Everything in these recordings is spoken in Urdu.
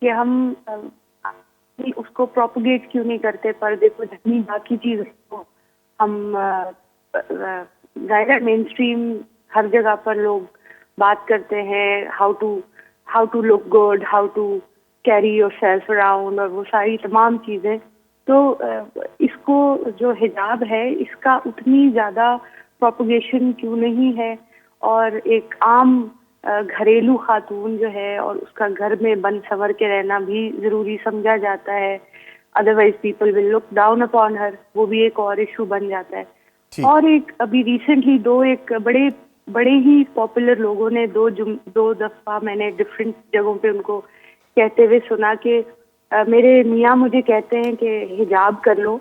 کہ ہم اس کو پروپگیٹ کیوں نہیں کرتے پردے کو، جتنی باقی چیز کو ہم ظاہر مین اسٹریم ہر جگہ پر لوگ بات کرتے ہیں how to look good, how to carry yourself around, اور وہ ساری تمام چیزیں. تو اس کو جو حجاب ہے اس کا اتنی زیادہ پروپگیشن کیوں نہیں ہے، اور ایک عام گھریلو خاتون جو ہے اور اس کا گھر میں بند سنور کے رہنا بھی ضروری سمجھا جاتا ہے. Otherwise people will look down upon her, وہ بھی ایک اور ایشو بن جاتا ہے. اور ایک ابھی ریسنٹلی ایک بڑے ہی پاپولر لوگوں نے دو دفعہ میں نے ڈفرینٹ جگہوں پہ ان کو کہتے ہوئے سنا کہ میرے میاں مجھے کہتے ہیں کہ حجاب کر لو،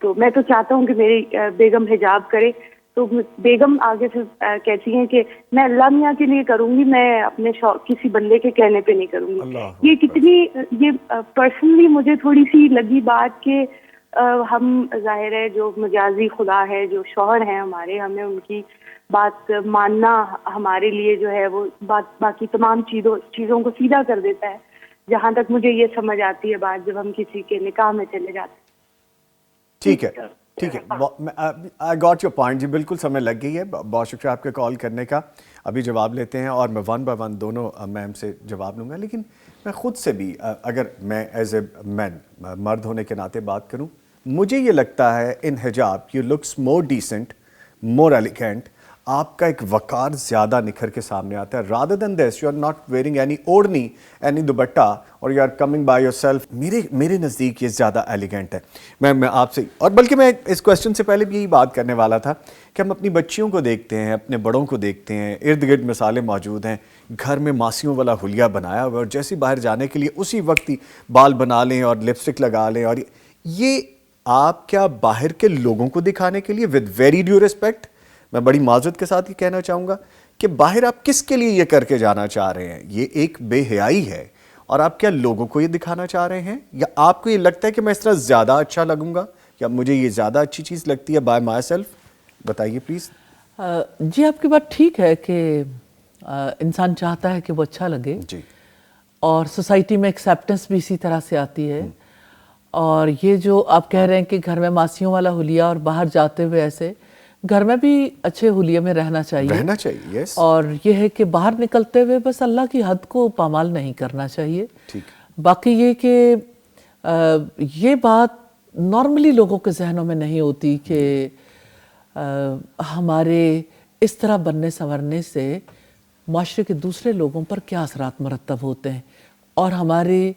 تو میں تو چاہتا ہوں کہ میری بیگم حجاب کرے. تو بیگم آگے سے کہتی ہیں کہ میں اللہ میاں کے لیے کروں گی، میں اپنے کسی بندے کے کہنے پہ نہیں کروں گی. یہ پرسنلی مجھے تھوڑی سی لگی بات کہ ہم ظاہر ہے جو مجازی خدا ہے، جو شوہر ہیں ہمارے، ہمیں ان کی بات ماننا ہمارے لیے جو ہے وہ باقی تمام چیزوں کو سیدھا کر دیتا ہے. جہاں تک مجھے یہ سمجھ آتی ہے بات، جب ہم کسی کے نکاح میں چلے جاتے ہیں. ٹھیک ہے، آئی گاٹ یور پوائنٹ. جی بالکل سمجھ لگ گئی ہے. بہت شکریہ آپ کے کال کرنے کا. ابھی جواب لیتے ہیں اور میں ون بائی ون دونوں میم سے جواب لوں گا، لیکن میں خود سے بھی اگر میں ایز اے مین مرد ہونے کے ناطے بات کروں، مجھے یہ لگتا ہے ان حجاب you looks more decent, more elegant. آپ کا ایک وقار زیادہ نکھر کے سامنے آتا ہے. Rather then this you are not wearing any odhni, any dupatta, اور you are coming by your self. میرے نزدیک یہ زیادہ ایلیگینٹ ہے. میں آپ سے، اور بلکہ میں اس کویسچن سے پہلے بھی یہی بات کرنے والا تھا کہ ہم اپنی بچیوں کو دیکھتے ہیں، اپنے بڑوں کو دیکھتے ہیں، ارد گرد مثالیں موجود ہیں. گھر میں ماسیوں والا حلیہ بنایا ہوا، اور جیسے باہر جانے کے لیے اسی وقت ہی بال بنا لیں اور لپسٹک لگا لیں. اور یہ آپ کیا باہر کے لوگوں کو دکھانے کے لیے، ود ویری ڈیو ریسپیکٹ میں بڑی معذرت کے ساتھ یہ کہنا چاہوں گا کہ باہر آپ کس کے لیے یہ کر کے جانا چاہ رہے ہیں؟ یہ ایک بے حیائی ہے. اور آپ کیا لوگوں کو یہ دکھانا چاہ رہے ہیں، یا آپ کو یہ لگتا ہے کہ میں اس طرح زیادہ اچھا لگوں گا، یا مجھے یہ زیادہ اچھی چیز لگتی ہے بائی مائی سیلف؟ بتائیے پلیز. جی آپ کی بات ٹھیک ہے کہ انسان چاہتا ہے کہ وہ اچھا لگے، جی، اور سوسائٹی میں ایکسیپٹنس بھی اسی طرح سے آتی ہے. اور یہ جو آپ کہہ رہے ہیں کہ گھر میں ماسیوں والا حلیہ اور باہر جاتے ہوئے ایسے، گھر میں بھی اچھے حلیے میں رہنا چاہیے. یس. اور یہ ہے کہ باہر نکلتے ہوئے بس اللہ کی حد کو پامال نہیں کرنا چاہیے. باقی یہ کہ یہ بات نارملی لوگوں کے ذہنوں میں نہیں ہوتی کہ ہمارے اس طرح بننے سنورنے سے معاشرے کے دوسرے لوگوں پر کیا اثرات مرتب ہوتے ہیں، اور ہماری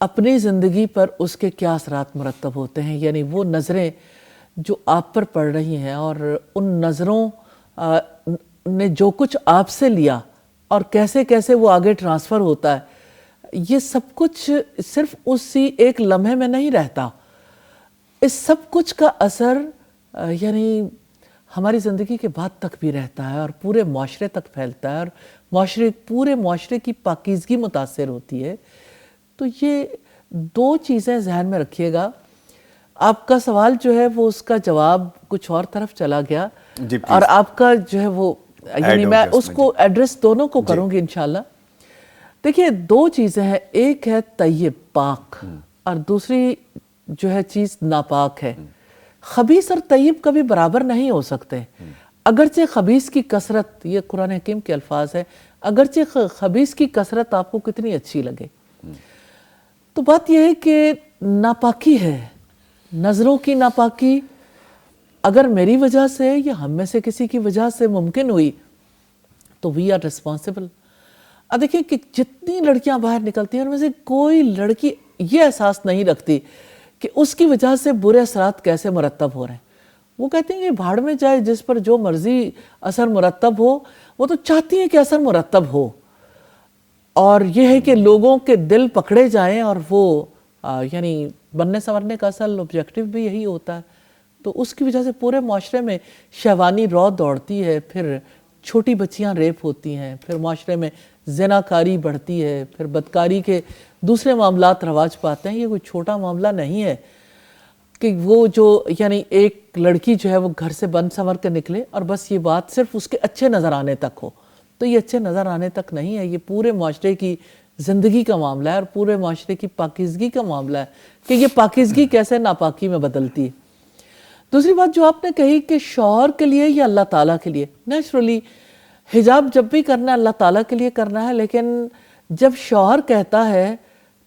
اپنی زندگی پر اس کے کیا اثرات مرتب ہوتے ہیں. یعنی وہ نظریں جو آپ پر پڑ رہی ہیں، اور ان نظروں نے جو کچھ آپ سے لیا اور کیسے کیسے وہ آگے ٹرانسفر ہوتا ہے، یہ سب کچھ صرف اسی ایک لمحے میں نہیں رہتا. اس سب کچھ کا اثر یعنی ہماری زندگی کے بعد تک بھی رہتا ہے، اور پورے معاشرے تک پھیلتا ہے، اور پورے معاشرے کی پاکیزگی متاثر ہوتی ہے. تو یہ دو چیزیں ذہن میں رکھیے گا. آپ کا سوال جو ہے وہ اس کا جواب کچھ اور طرف چلا گیا، اور آپ کا جو ہے وہ یعنی میں اس کو ایڈریس دونوں کو کروں گی انشاءاللہ. دیکھیے دو چیزیں ہیں، ایک ہے طیب پاک، اور دوسری جو ہے چیز ناپاک ہے. خبیث اور طیب کبھی برابر نہیں ہو سکتے. اگرچہ خبیث کی کثرت، یہ قرآن حکیم کے الفاظ ہے، اگرچہ خبیث کی کثرت آپ کو کتنی اچھی لگے. تو بات یہ ہے کہ ناپاکی ہے، نظروں کی ناپاکی اگر میری وجہ سے یا ہم میں سے کسی کی وجہ سے ممکن ہوئی تو وی آر ریسپانسبل. اب دیکھیں کہ جتنی لڑکیاں باہر نکلتی ہیں ان میں سے کوئی لڑکی یہ احساس نہیں رکھتی کہ اس کی وجہ سے برے اثرات کیسے مرتب ہو رہے ہیں. وہ کہتے ہیں کہ بھاڑ میں جائے، جس پر جو مرضی اثر مرتب ہو، وہ تو چاہتی ہیں کہ اثر مرتب ہو. اور یہ ہے کہ لوگوں کے دل پکڑے جائیں، اور وہ یعنی بننے سنورنے کا اصل آبجیکٹو بھی یہی ہوتا ہے. تو اس کی وجہ سے پورے معاشرے میں شہوانی رو دوڑتی ہے، پھر چھوٹی بچیاں ریپ ہوتی ہیں، پھر معاشرے میں زناکاری بڑھتی ہے، پھر بدکاری کے دوسرے معاملات رواج پاتے ہیں. یہ کوئی چھوٹا معاملہ نہیں ہے کہ وہ جو یعنی ایک لڑکی جو ہے وہ گھر سے بن سنور کے نکلے اور بس یہ بات صرف اس کے اچھے نظر آنے تک ہو. تو یہ اچھے نظر آنے تک نہیں ہے، یہ پورے معاشرے کی زندگی کا معاملہ ہے اور پورے معاشرے کی پاکیزگی کا معاملہ ہے کہ یہ پاکیزگی کیسے ناپاکی میں بدلتی ہے۔ دوسری بات جو آپ نے کہی کہ شوہر کے لیے یا اللہ تعالیٰ کے لیے، نیچرلی حجاب جب بھی کرنا ہے اللہ تعالیٰ کے لیے کرنا ہے، لیکن جب شوہر کہتا ہے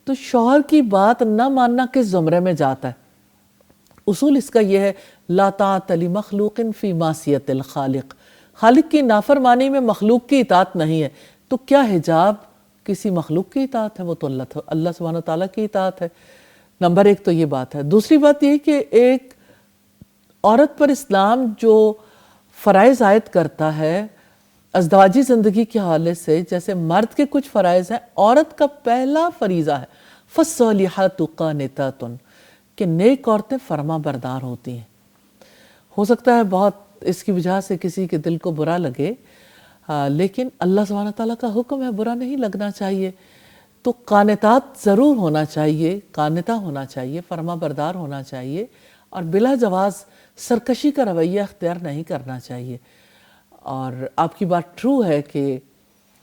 تو شوہر کی بات نہ ماننا کس زمرے میں جاتا ہے؟ اصول اس کا یہ ہے لا طاعۃ لمخلوق فی معصیت الخالق، خالق کی نافرمانی میں مخلوق کی اطاعت نہیں ہے۔ تو کیا حجاب کسی مخلوق کی اطاعت ہے؟ وہ تو اللہ سبحانہ تعالیٰ کی اطاعت ہے۔ نمبر ایک تو یہ بات ہے۔ دوسری بات یہ کہ ایک عورت پر اسلام جو فرائض عائد کرتا ہے ازدواجی زندگی کے حوالے سے، جیسے مرد کے کچھ فرائض ہیں، عورت کا پہلا فریضہ ہے فالصالحات قانتات، کہ نیک عورتیں فرما بردار ہوتی ہیں۔ ہو سکتا ہے بہت اس کی وجہ سے کسی کے دل کو برا لگے، لیکن اللہ سبحانہ تعالیٰ کا حکم ہے، برا نہیں لگنا چاہیے۔ تو قانتات ضرور ہونا چاہیے، قانتہ ہونا چاہیے، فرما بردار ہونا چاہیے، اور بلا جواز سرکشی کا رویہ اختیار نہیں کرنا چاہیے۔ اور آپ کی بات ٹرو ہے کہ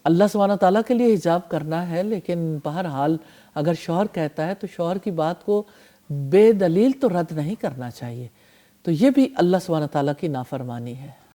اللہ سبحانہ تعالیٰ کے لیے حجاب کرنا ہے، لیکن بہرحال اگر شوہر کہتا ہے تو شوہر کی بات کو بے دلیل تو رد نہیں کرنا چاہیے۔ تو یہ بھی اللہ سبحانہ تعالیٰ کی نافرمانی ہے۔